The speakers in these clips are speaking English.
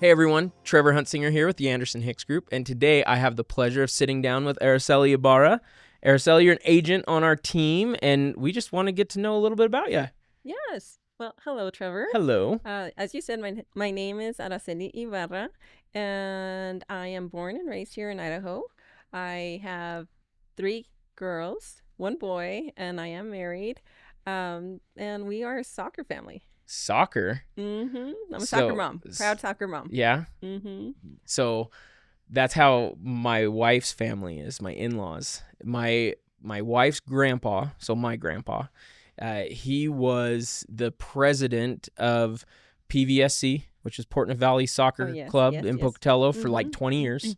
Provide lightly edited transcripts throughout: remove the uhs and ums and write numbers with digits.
Hey everyone, Trevor Huntsinger here with the Anderson Hicks Group, and today I have the pleasure of sitting down with Araceli Ibarra. Araceli, you're an agent on our team, and we just want to get to know a little bit about you. Yes. Well, hello, Trevor. Hello. As you said, my name is Araceli Ibarra, and I am born and raised here in Idaho. I have 3 girls, 1 boy, and I am married. And we are a soccer family. Soccer? I'm a soccer mom, proud soccer mom. Yeah? So that's how my wife's family is, my in-laws. My wife's grandpa, so my grandpa, he was the president of PVSC, which is Portland Valley Soccer Club in Pocatello for like 20 years.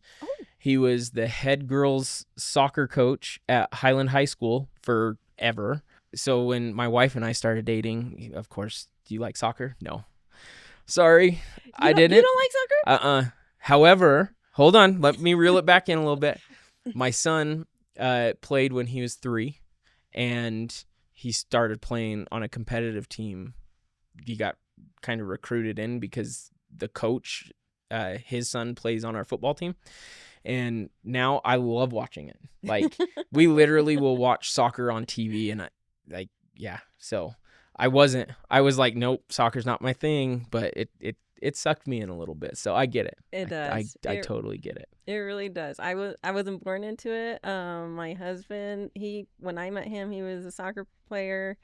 He was the head girls soccer coach at Highland High School forever. So when my wife and I started dating, of course, do you like soccer? No. Sorry, I didn't. You don't like soccer? However, hold on. Let me reel it back in a little bit. My son played when he was 3, and he started playing on a competitive team. He got kind of recruited in because the coach, his son plays on our football team. And now I love watching it. Like, we literally will watch soccer on TV, and so I was like, nope, soccer's not my thing, but it sucked me in a little bit. So I get it. It does. I totally get it. It really does. I wasn't born into it. My husband, when I met him, he was a soccer player.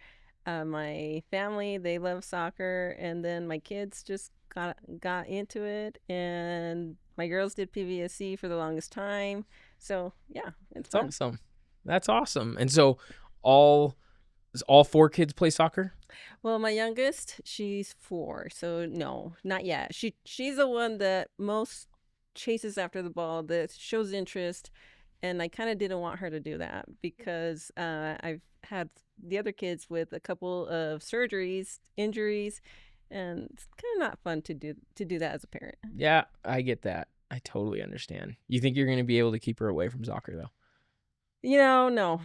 My family, they love soccer, and then my kids just got into it, and my girls did PVSC for the longest time. So yeah, it's fun. Awesome. That's awesome. And so all 4 kids play soccer? Well, my youngest, she's 4, so no, not yet. She's the one that most chases after the ball, that shows interest, and I kind of didn't want her to do that because I've had the other kids with a couple of surgeries, injuries, and it's kind of not fun to do that as a parent. Yeah, I get that. I totally understand. You think you're going to be able to keep her away from soccer, though? No. No.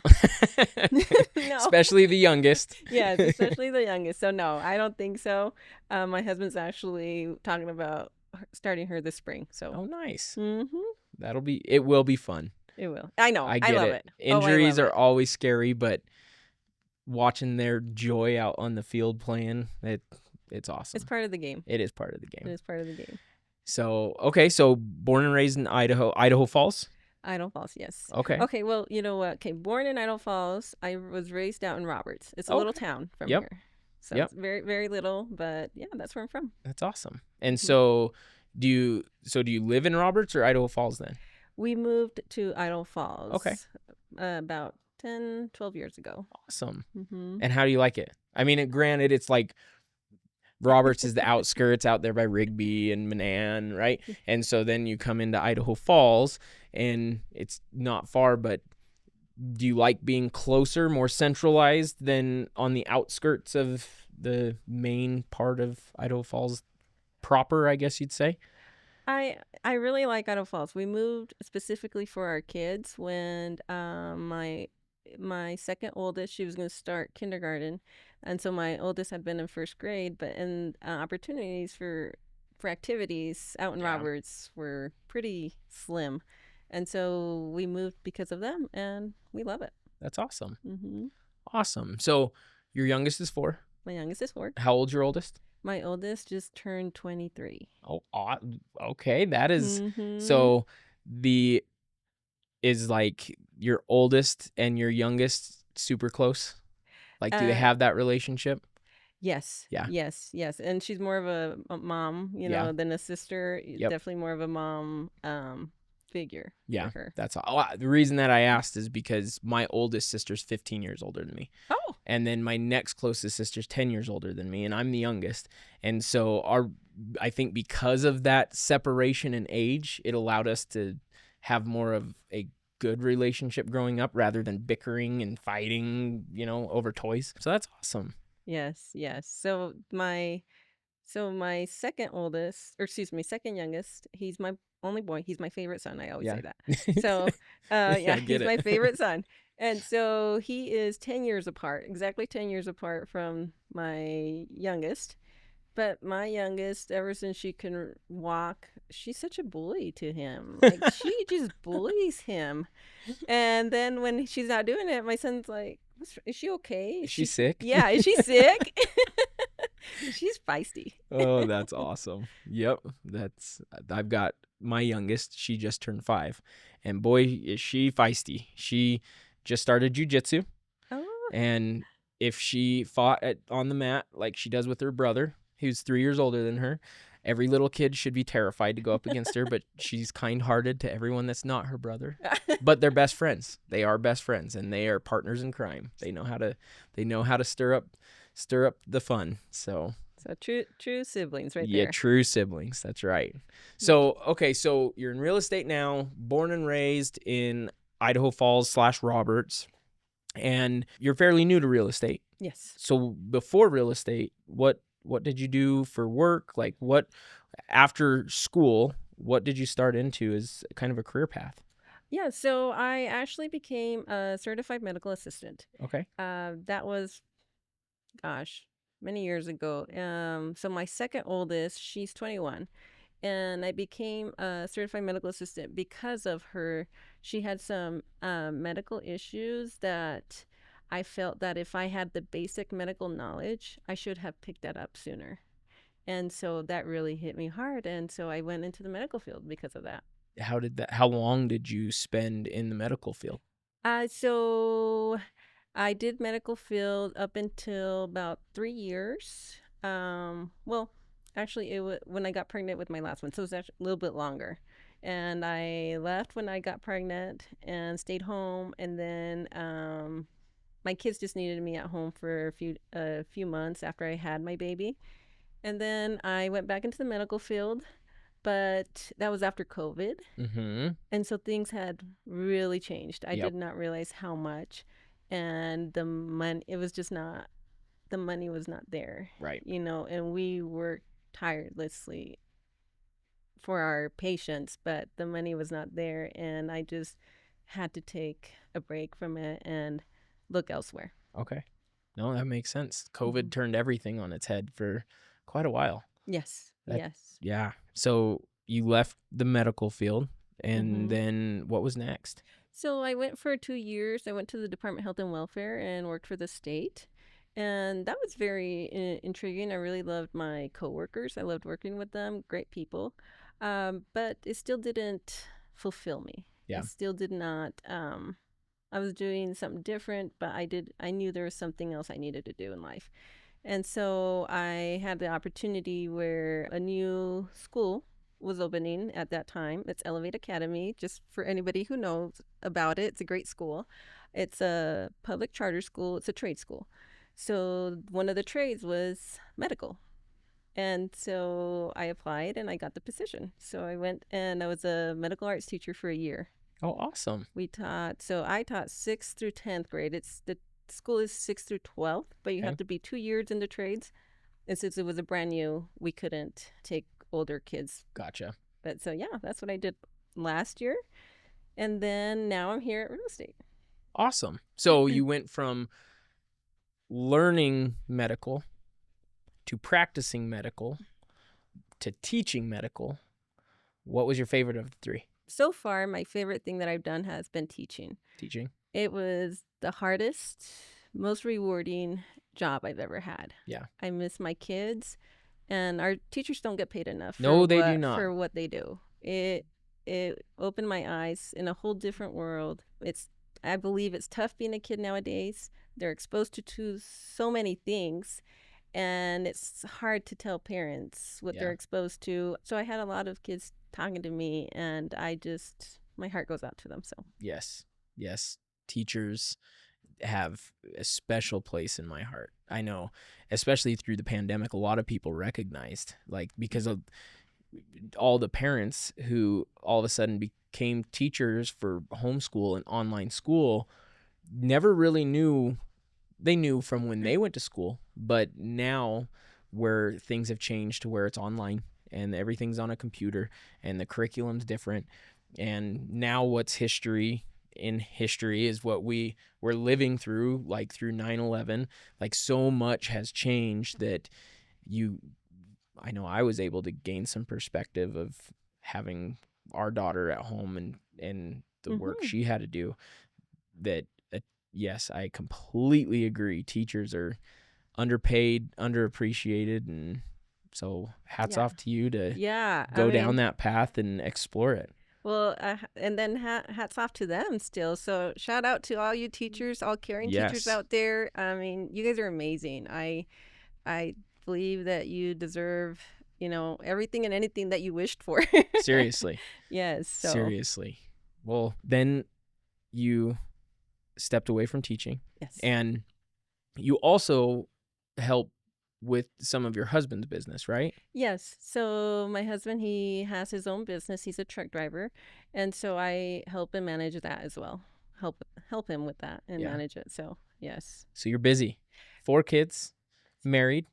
Especially the youngest. Yes, especially the youngest. So no, I don't think so. My husband's actually talking about starting her this spring. So oh, nice. Mm-hmm. It will be fun. It will. I know. I love it. Injuries are always scary, but watching their joy out on the field playing, it's awesome. It's part of the game. It is part of the game. It is part of the game. So, okay, so born and raised in Idaho Falls? Idaho Falls, yes. Okay, well, you know what? Okay, born in Idaho Falls. I was raised out in Roberts. It's a little town from here. So it's very, very little, but yeah, that's where I'm from. That's awesome. And so do you live in Roberts or Idaho Falls then? We moved to Idaho Falls. Okay. About 10, 12 years ago. Awesome. And how do you like it? I mean, granted, it's like Roberts is the outskirts out there by Rigby and Manan, right? And so then you come into Idaho Falls, and it's not far, but do you like being closer, more centralized than on the outskirts of the main part of Idaho Falls proper, I guess you'd say? I really like Idaho Falls. We moved specifically for our kids when my second oldest, she was going to start kindergarten, and so my oldest had been in first grade, but opportunities for activities out in Roberts were pretty slim, and so we moved because of them, and we love it. That's awesome. Awesome. So your youngest is 4. My youngest is 4. How old's your oldest? My oldest just turned 23. Oh, okay. That is so is like your oldest and your youngest super close? Like, do they have that relationship? Yes. Yeah. Yes. And she's more of a mom, than a sister. Definitely more of a mom figure. Yeah. For her. That's all. The reason that I asked is because my oldest sister's 15 years older than me. Oh. And then my next closest sister's 10 years older than me, and I'm the youngest. And so I think because of that separation in age, it allowed us to have more of a good relationship growing up rather than bickering and fighting, over toys. So that's awesome. Yes. So my second youngest, he's my only boy. He's my favorite son. I always say that. So, he's my favorite son. And so he is 10 years apart, exactly 10 years apart from my youngest. But my youngest, ever since she can walk, she's such a bully to him. Like, she just bullies him. And then when she's not doing it, my son's like, is she okay? Is she sick? Yeah, is she sick? She's feisty. Oh, that's awesome. Yep. I've got my youngest. She just turned 5. And boy, is she feisty. She just started jujitsu. Oh. And if she fought on the mat like she does with her brother, who's 3 years older than her, every little kid should be terrified to go up against her, but she's kind-hearted to everyone that's not her brother. But they're best friends. They are best friends, and they are partners in crime. They know how to stir up the fun. So true siblings right yeah, there. true siblings. That's right. So, okay, so you're in real estate now, born and raised in Idaho Falls / Roberts, and you're fairly new to real estate. Yes. So before real estate, what did you do for work? Like, what after school, what did you start into as kind of a career path? Yeah, so I actually became a certified medical assistant. Okay. That was, gosh, many years ago. So my second oldest, she's 21, and I became a certified medical assistant because of her. She had some medical issues that I felt that if I had the basic medical knowledge, I should have picked that up sooner. And so that really hit me hard. And so I went into the medical field because of that. How long did you spend in the medical field? So I did medical field up until about 3 years. Well, actually, it was when I got pregnant with my last one, so it was actually a little bit longer. And I left when I got pregnant and stayed home. And then my kids just needed me at home for a few months after I had my baby. And then I went back into the medical field, but that was after COVID. Mm-hmm. And so things had really changed. I Yep. did not realize how much. And the money was not there. Right. And we worked tirelessly for our patients, but the money was not there. And I just had to take a break from it and look elsewhere. Okay. No, that makes sense. COVID turned everything on its head for quite a while. Yes. Yes. Yeah. So you left the medical field, and then what was next? So I went for 2 years. I went to the Department of Health and Welfare and worked for the state. And that was very intriguing. I really loved my coworkers. I loved working with them. Great people. But it still didn't fulfill me. Yeah. It still did not. I was doing something different, but I knew there was something else I needed to do in life. And so I had the opportunity where a new school was opening at that time. It's Elevate Academy, just for anybody who knows about it. It's a great school. It's a public charter school. It's a trade school. So one of the trades was medical. And so I applied and I got the position. So I went and I was a medical arts teacher for a year. Oh, awesome. I taught 6th through 10th grade. The school is 6th through 12th, but you have to be 2 years in the trades. And since it was a brand new, we couldn't take older kids. Gotcha. But so, yeah, that's what I did last year. And then now I'm here at real estate. Awesome. So you went from learning medical to practicing medical to teaching medical. What was your favorite of the three? So far, my favorite thing that I've done has been teaching. Teaching? It was the hardest, most rewarding job I've ever had. Yeah. I miss my kids, and our teachers don't get paid enough. No, they do not. For what they do. It opened my eyes in a whole different world. I believe it's tough being a kid nowadays. They're exposed to so many things, and it's hard to tell parents what they're exposed to. So I had a lot of kids talking to me, and my heart goes out to them. So yes, teachers have a special place in my heart. I know, especially through the pandemic, a lot of people recognized, like, because of all the parents who all of a sudden became teachers for homeschool and online school, never really knew. They knew from when they went to school, but now where things have changed to where it's online and everything's on a computer and the curriculum's different, and now what's history in history is what we're living through, like through 9/11. Like, so much has changed that I know I was able to gain some perspective of having our daughter at home and the work she had to do. That yes, I completely agree. Teachers are underpaid, underappreciated, and so hats off to you to go down that path and explore it. Well, and then hats off to them still. So shout out to all you teachers, all caring teachers out there. I mean, you guys are amazing. I believe that you deserve, everything and anything that you wished for. Seriously. Yes. So. Seriously. Well, then you stepped away from teaching. Yes. And you also help with some of your husband's business, right? Yes. So my husband, he has his own business. He's a truck driver. And so I help him manage that as well. Help him with that and manage it. So, yes. So you're busy. 4 kids, married.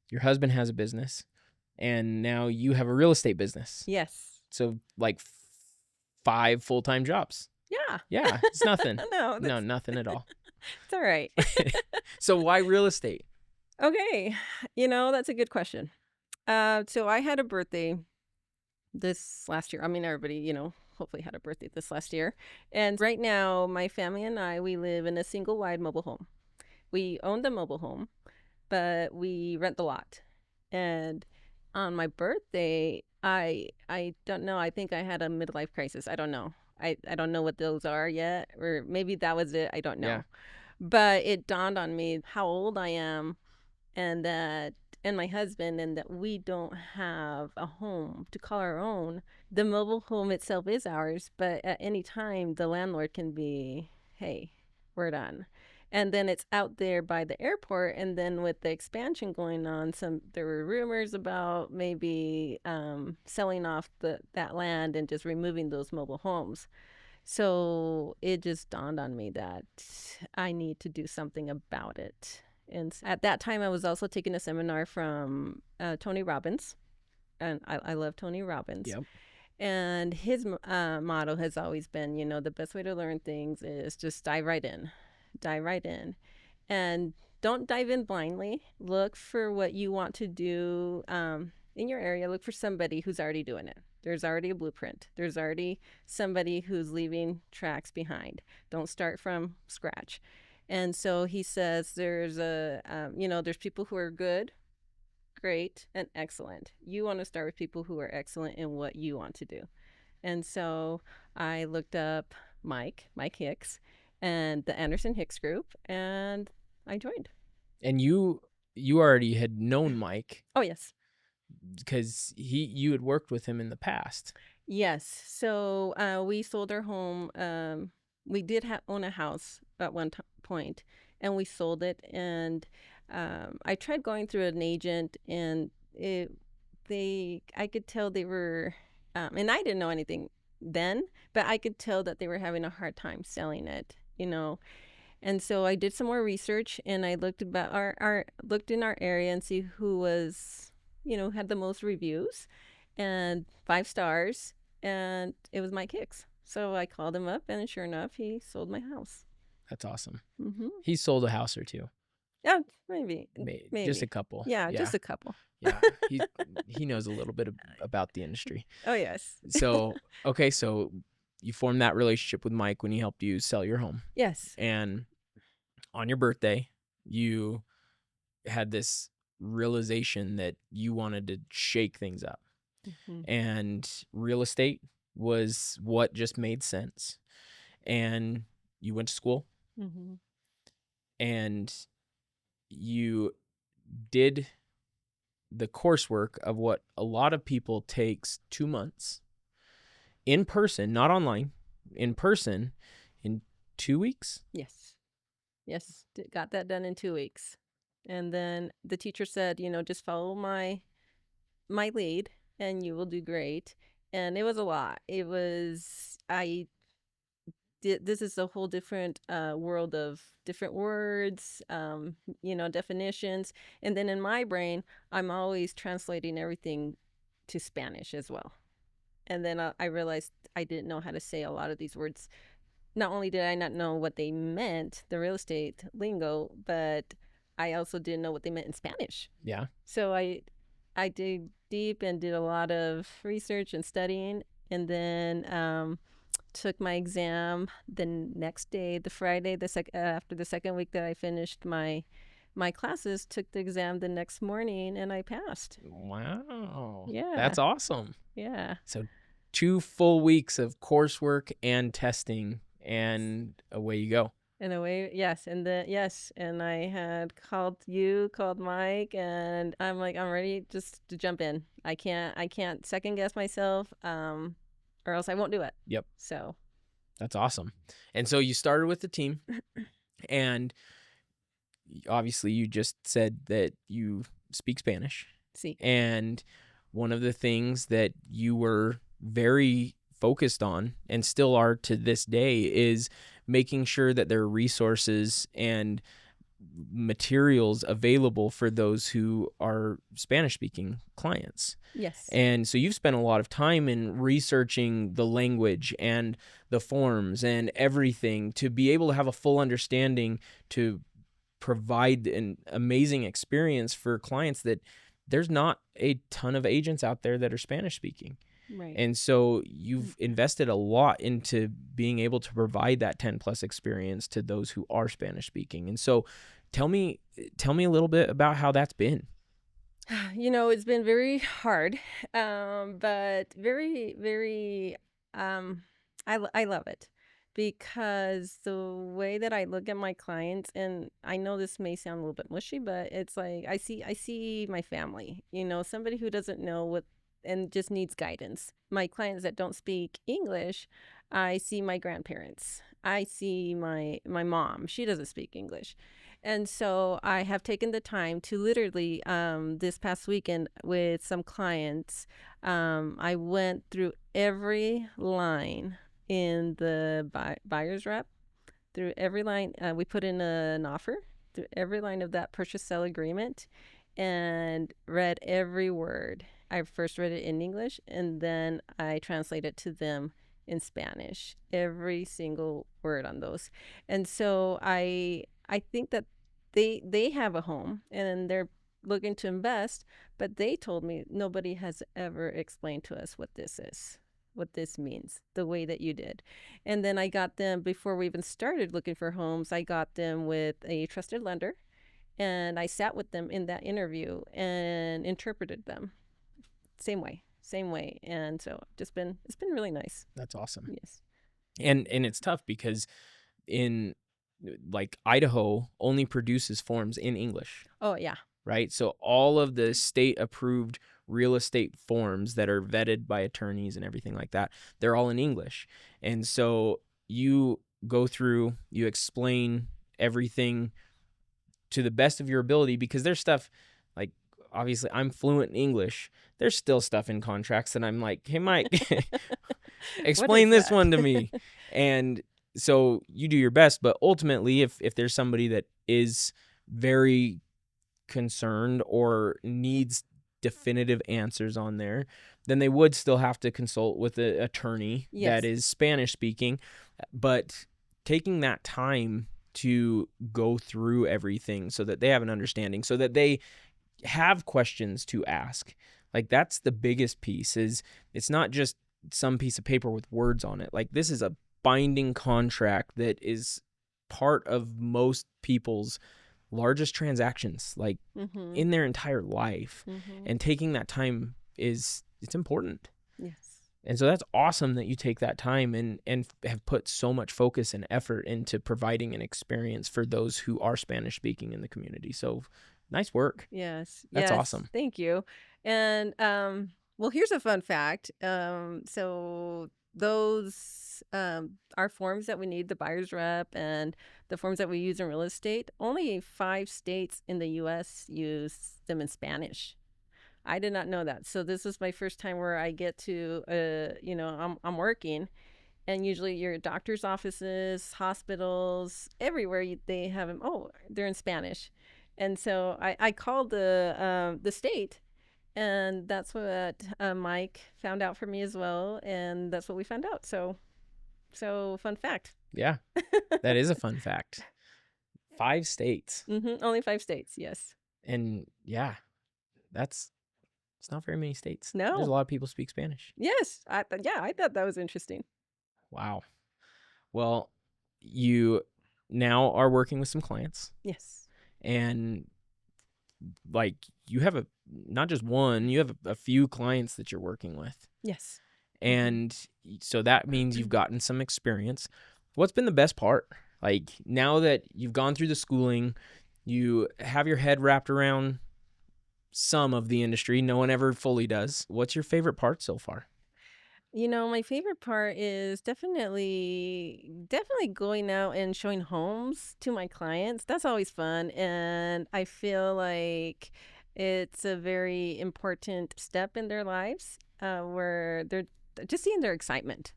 Your husband has a business. And now you have a real estate business. Yes. So like 5 full-time jobs. Yeah. Yeah, it's nothing. No, nothing at all. It's all right. So why real estate? Okay. That's a good question. So I had a birthday this last year. I mean, everybody, hopefully had a birthday this last year. And right now, my family and I, we live in a single wide mobile home. We own the mobile home, but we rent the lot. And on my birthday, I don't know. I think I had a midlife crisis. I don't know. I don't know what those are yet, or maybe that was it. I don't know. Yeah. But it dawned on me how old I am and my husband, and that we don't have a home to call our own. The mobile home itself is ours, but at any time the landlord can be, hey, we're done. And then it's out there by the airport. And then with the expansion going on, there were rumors about maybe selling off that land and just removing those mobile homes. So it just dawned on me that I need to do something about it. And at that time, I was also taking a seminar from Tony Robbins. And I love Tony Robbins. Yep. And his motto has always been, the best way to learn things is just dive right in. Dive right in. And don't dive in blindly. Look for what you want to do in your area. Look for somebody who's already doing it. There's already a blueprint. There's already somebody who's leaving tracks behind. Don't start from scratch. And so he says there's there's people who are good, great, and excellent. You want to start with people who are excellent in what you want to do. And so I looked up Mike Hicks, and the Anderson Hicks Group, and I joined. And you already had known Mike. Oh, yes. Because you had worked with him in the past. Yes. So we sold our home. We did own a house at one point, and we sold it. And I tried going through an agent, and I could tell they were, and I didn't know anything then, but I could tell that they were having a hard time selling it, And so I did some more research, and I looked looked in our area and see who was, had the most reviews, and 5 stars, and it was Mike Hicks. So I called him up, and sure enough, he sold my house. That's awesome. Mm-hmm. He sold a house or 2. Yeah, maybe. Just a couple. Yeah, just a couple. Yeah, he knows a little bit about the industry. Oh, yes. So, okay, so you formed that relationship with Mike when he helped you sell your home. Yes. And on your birthday, you had this realization that you wanted to shake things up. Mm-hmm. And real estate was what just made sense. And you went to school. Mm-hmm. And you did the coursework of what a lot of people takes 2 months in person, not online, in person, in 2 weeks. Yes. Got that done in 2 weeks. And then the teacher said, just follow my lead and you will do great. And it was a lot. This is a whole different world of different words, definitions. And then in my brain, I'm always translating everything to Spanish as well. And then I realized I didn't know how to say a lot of these words. Not only did I not know what they meant, the real estate lingo, but I also didn't know what they meant in Spanish. Yeah. So I I dig deep and did a lot of research and studying, and then took my exam the next day, the Friday, after the second week that I finished my classes. Took the exam the next morning, and I passed. Wow. Yeah, That's awesome. yeah. So 2 full weeks of coursework and testing, and away you go. In a way, yes. And I had called Mike, and I'm like, I'm ready just to jump in. I can't second guess myself, or else I won't do it. Yep. So That's awesome. And so you started with the team, and obviously you just said that you speak Spanish. see, And one of the things that you were very focused on, and still are to this day, is making sure that there are resources and materials available for those who are Spanish speaking clients. yes, And so you've spent a lot of time in researching the language and the forms and everything to be able to have a full understanding, to provide an amazing experience for clients that there's not a ton of agents out there that are Spanish speaking. right. And so you've invested a lot into being able to provide that 10 plus experience to those who are Spanish speaking. And so tell me a little bit about how that's been. It's been very hard, but very, very. I love it because the way that I look at my clients, and I know this may sound a little bit mushy, but it's like I see my family. Somebody who doesn't know what and just needs guidance. My clients that don't speak English, I see my grandparents. I see my mom. She doesn't speak English. And so I have taken the time to literally, this past weekend with some clients, I went through every line in the buyer's rep, through every line. We put in an offer through every line of that purchase sale agreement and read every word. I first read it in English, and then I translated to them in Spanish, every single word on those. And so I think that they have a home and they're looking to invest, but they told me nobody has ever explained to us what this is, what this means, the way that you did. And then I got them, before we even started looking for homes, I got them with a trusted lender, and I sat with them in that interview and interpreted them same way. And so it's been really nice. That's awesome. Yes. And it's tough because in like Idaho only produces forms in English, Oh yeah. right? So all of the state approved real estate forms that are vetted by attorneys and everything like that, they're all in English. And so you go through, you explain everything to the best of your ability, because there's stuff like, obviously I'm fluent in English. There's still stuff in contracts that I'm like, hey, Mike, explain this one to me. And so you do your best, but ultimately, if there's somebody that is very concerned or needs definitive answers on there, then they would still have to consult with an attorney that is Spanish speaking. But taking that time to go through everything so that they have an understanding, so that they have questions to ask, like that's the biggest piece. Is it's not just some piece of paper with words on it. Like this is a binding contract that is part of most people's largest transactions, like in their entire life. And taking that time it's important. Yes. And so that's awesome that you take that time and have put so much focus and effort into providing an experience for those who are Spanish speaking in the community. So nice work. Yes. That's yes. awesome. Thank you. And well, here's a fun fact. So those our forms that we need, the buyer's rep and the forms that we use in real estate, only 5 states in the US use them in Spanish. I did not know that. So this is my first time where I get to I'm working, and usually your doctor's offices, hospitals, everywhere they have them. Oh, they're in Spanish. And so I called the state, and that's what Mike found out for me as well, and that's what we found out. So fun fact. Yeah, that is a fun fact. 5 states. Only 5 states, yes. And yeah, that's It's not very many states. No. There's a lot of people speak Spanish. Yes. I thought that was interesting. Wow. Well, you now are working with some clients, Yes. and like you have not just one, you have a few clients that you're working with. Yes. And so that means you've gotten some experience. What's been the best part? Like, now that you've gone through the schooling, you have your head wrapped around some of the industry. No one ever fully does. What's your favorite part so far? My favorite part is definitely going out and showing homes to my clients. That's always fun, and I feel like it's a very important step in their lives, where they're just seeing their excitement,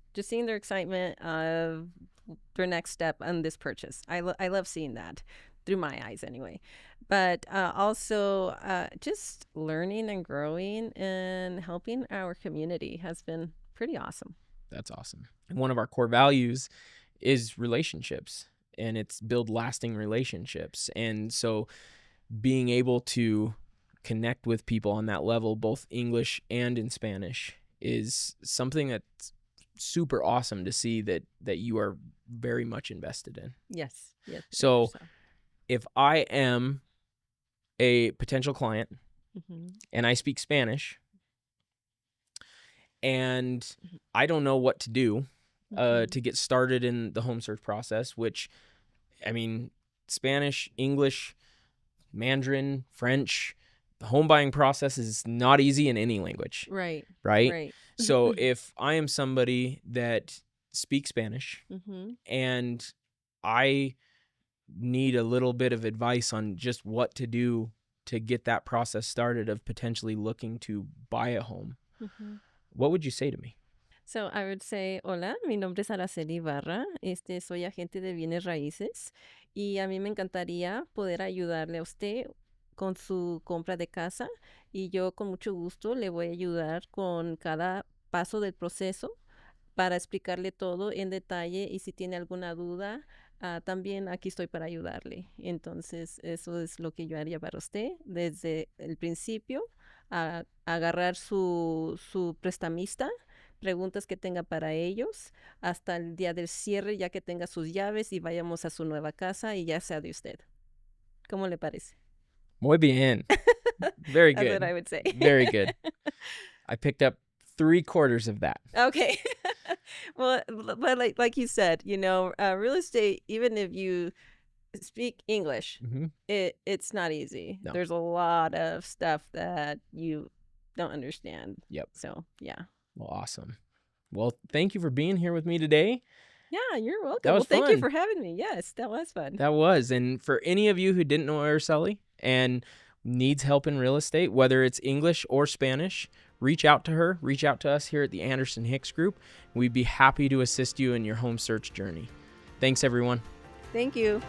of their next step on this purchase. I love seeing that through my eyes anyway. But also just learning and growing and helping our community has been pretty awesome. That's awesome. And one of our core values is relationships, and it's build lasting relationships. And so being able to connect with people on that level, both English and in Spanish, is something that's super awesome to see that you are very much invested in. Yes. So if I am a potential client and I speak Spanish and I don't know what to do to get started in the home search process, which, I mean, Spanish, English, Mandarin, French, the home buying process is not easy in any language. Right. So if I am somebody that speaks Spanish and I need a little bit of advice on just what to do to get that process started of potentially looking to buy a home, what would you say to me? So I would say, hola, mi nombre es Araceli Ibarra, soy agente de bienes raíces y a mí me encantaría poder ayudarle a usted con su compra de casa y yo con mucho gusto le voy a ayudar con cada paso del proceso para explicarle todo en detalle y si tiene alguna duda, también aquí estoy para ayudarle. Entonces, eso es lo que yo haría para usted desde el principio, agarrar su prestamista, preguntas que tenga para ellos, hasta el día del cierre, ya que tenga sus llaves y vayamos a su nueva casa y ya sea de usted. ¿Cómo le parece? Muy bien. Very good. That's what I would say. Very good. I picked up 3/4 of that. Okay. Well, but like you said, real estate, even if you speak English, it's not easy. No. There's a lot of stuff that you don't understand. Yep. So, yeah. Well, awesome. Well, thank you for being here with me today. Yeah, you're welcome. That was Thank you fun. for having me. Yes, that was fun. That was. And for any of you who didn't know Araceli and needs help in real estate, whether it's English or Spanish, reach out to her, reach out to us here at the Anderson Hicks Group. We'd be happy to assist you in your home search journey. Thanks, everyone. Thank you.